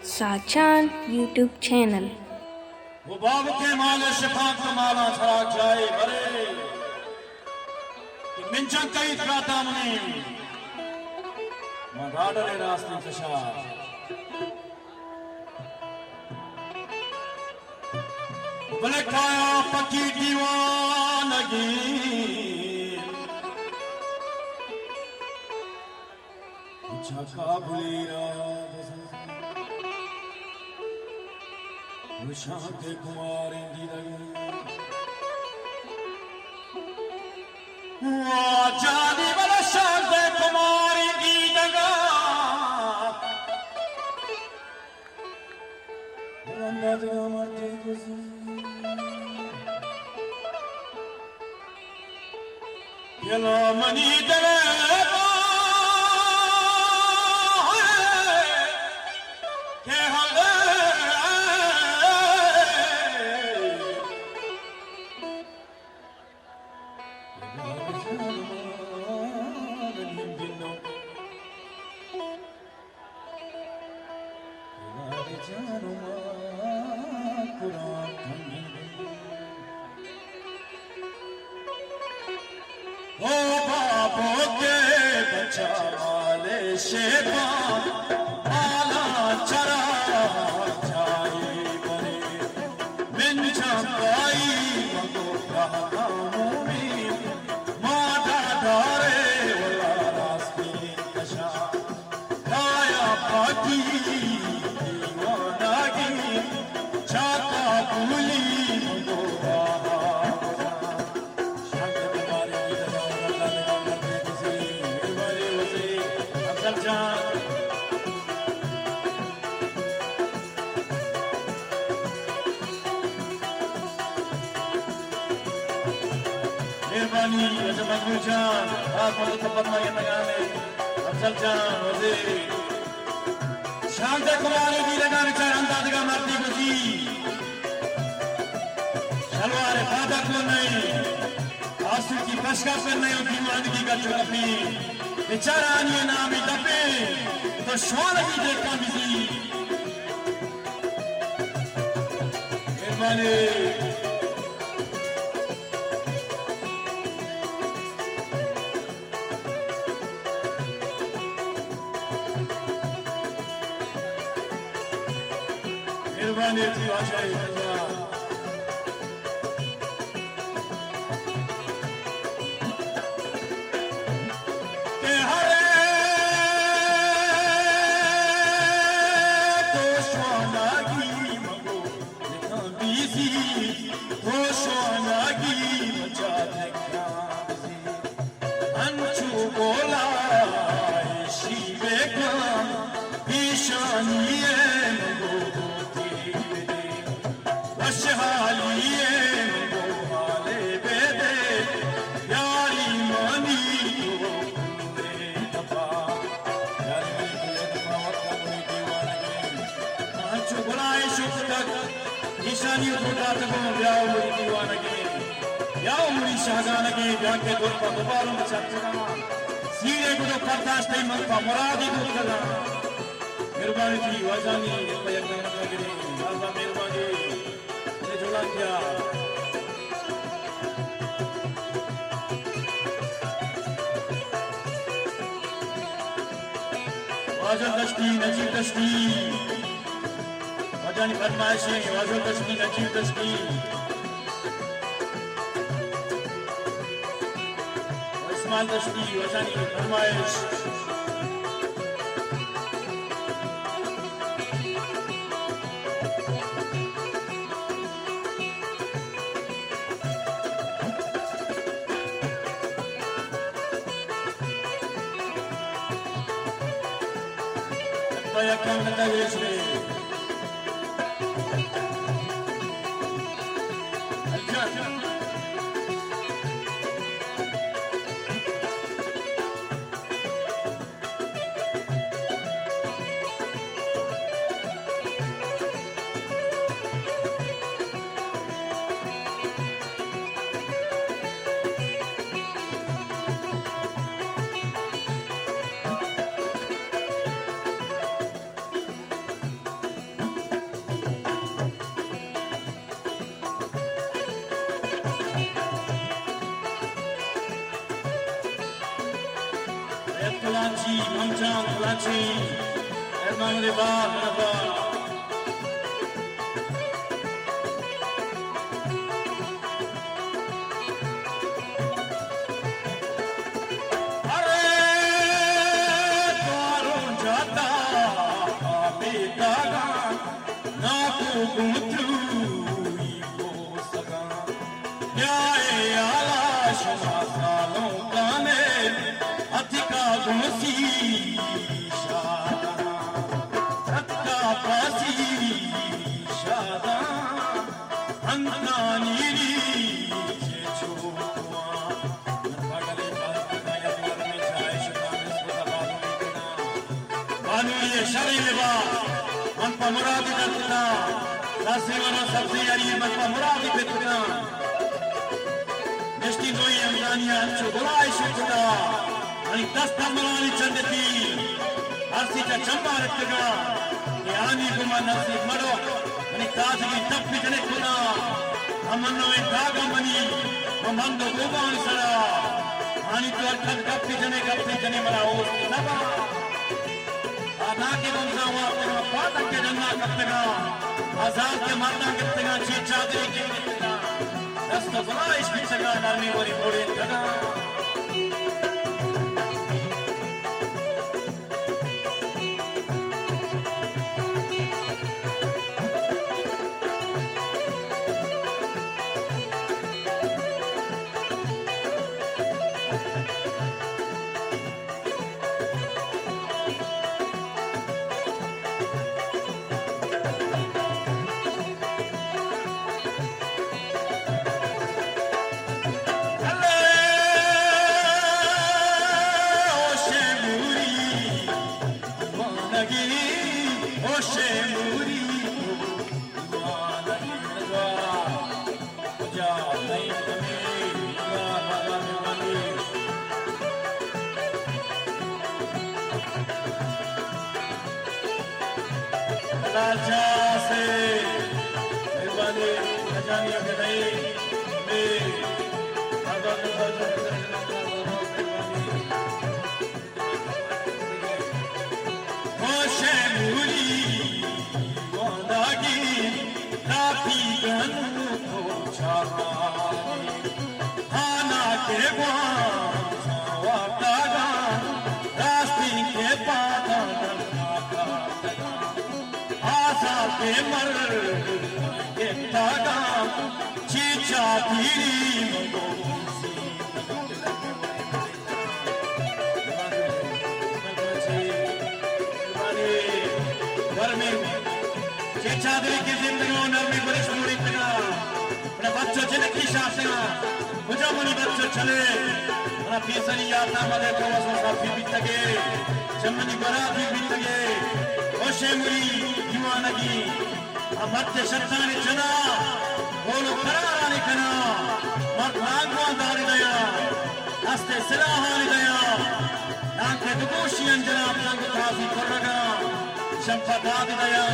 Sachan YouTube channel. वो बाब के माले शिफात का माला छड़ा जाए बरे कि मिंचा कई त्राता मने मगाडरे रास्ते कशा बलखाया पकी दीवानगी झका भुलीरा शांति कुमारी जानी वाला शांति कुमारी की जगह मनी दरे ओ बाबो के बच्चा वाले शेबा आला चरा जाए बने मिंचा पाई मगो कहामों में माता धारे वाला रास्ते कशा काया पाकी दीवानगी चाका भूली मगो मेहरबानी अजब मकबूल जान आप मदद फरमा ये लगाने अफजल जान वज़ीर शांत कुमारी की लगाने चार अंदाज का मारती बुझी शलवार फादा को नहीं आंसू की बशका पर नहीं दीवानगी का चुरापी बेचारा आनिए नामी दबे तो शोर ही देखा बिजी मेहरबानी मेहरबानी थी आशाई के हरे तो सोनागी मगो देखा बीसी तो सोनागी बचा देखा बिजी अंचू बोला शिवे का ईशानिये मगो हालिए हाले बेदे यारी मानी दफा यारी दफा चुगलाए शुभ तक ईशानी उठा तक ब्याह मुरी दीवानगी याओ मुरी शाहगानगी ब्याह के दूर पर दोबारा मचा सीरे को तो करताश नहीं मनता मुरादी दूर करना मेहरबानी थी वजानी मेहरबानी वाजल दश्ती नजीब दश्ती वजानी फरमाइशें वाजल दश्ती नजीब दश्ती इस्माइल दश्ती वजानी फरमाइश Vaya que me da este. Ekulanci, Mamjan, Kulanci, Erman Lebar, Napa. शरी लिबास मन पर मुरादी करना नासिवाना सबसे यारी मन पर मुरादी करना नष्टी नोई अमदानिया अच्छो बुलाई शुक्ता अनि दस्ता मरानी चंदती आरसी का चंबा रखगा ये आनी गुमा नसीब मरो अनि ताजगी तब भी जने खुदा हमनो एक धागा मनी हमंदो गुबान सरा आनी तो अर्थात कब भी जने मरा हो सबा नाके बंजावा तेरा पाता के जन्ना कत्तगा आजाद के माता कत्तगा चीचा दे के कत्तगा दस्त बला इस बिचगा नरमी वरी बोले तगा राजा से मेहरबानी खजानियों के नहीं में होशे मुरी वादागी काफी गन को छानी खाना के वादागा रास्ते के पादा के मर के तागा चीचा पीरी मगो वर्मी चीचा दिल की जिंदगी नरमी बरिश मुड़ी तना अपने बच्चों चले की शासना मुझे मनी बच्चों चले अपना पीसरी यात्रा मले तो वसों साफी बीतगे चमनी बराती बीतगे ओशे मुरी युवानगी अमर्त्य शक्तानि जना बोलो करारानि कना मर्दागवा दारी दया हस्ते सिलाहानि दया नांके दुकोशी अंजना अपना गुतासी करगा शंफा दादी दया